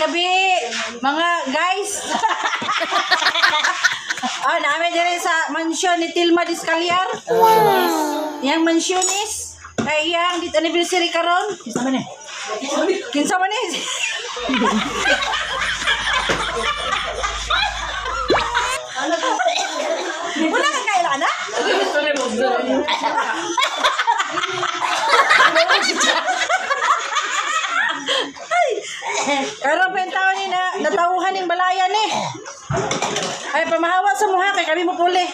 gabi, mga guys. Namin din sa mansyon ni Tilma Discaliar. Wow. Yang mansyonis. Kaya yang dit anniversary karon. Kinsa man eh? Kinsa man eh? Wala ka kailan na? Karon pa yung tao ni na natauhan ng balayan eh. Ay, pamahawa sa muha kay kami mapuli.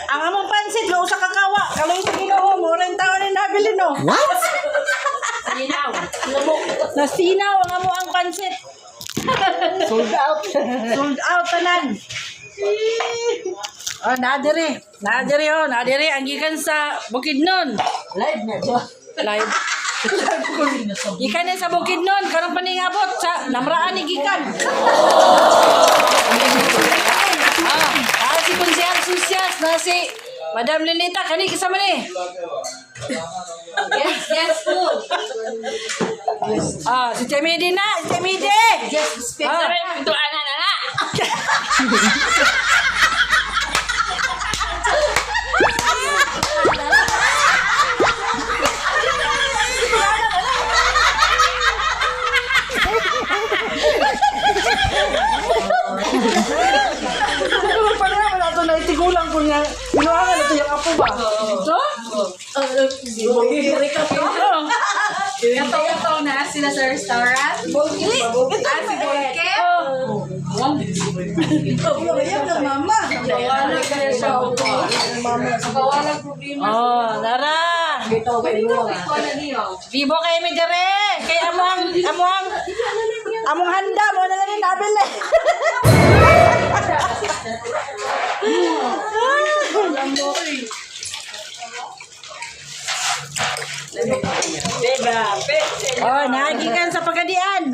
Ang among pansit lo usa ka kawa, kaloy sa Ginoo mo rin tao ni nabili no. What? Sinaw. Nasinaw ang amo ang pansit. Sold out. Sold out tanan. Nadiri ang gikan sa Bukidnon. Live na siya. Live. Gikan na sa Bukidnon, karong paningabot sa namraan ni gikan. Si Kunsihar Susyas na si Madam Lilita, kani kasama ni. Yes, food. Si Temide na, si Temide. Yes, speak sa rin. Ito, ana. Naitigulang ko niya. Pinuangan ito yung apo ba? Ito? Ito na sila sa restaurant. Bolkili? Si Bolke. Yan na mama. Kawalan kaya siya. Kawalan problema. Nara. Ito na niyo. Vivo kayo may dire. Kay among handa mo na lang nabili. Nagikan sa Pagadian.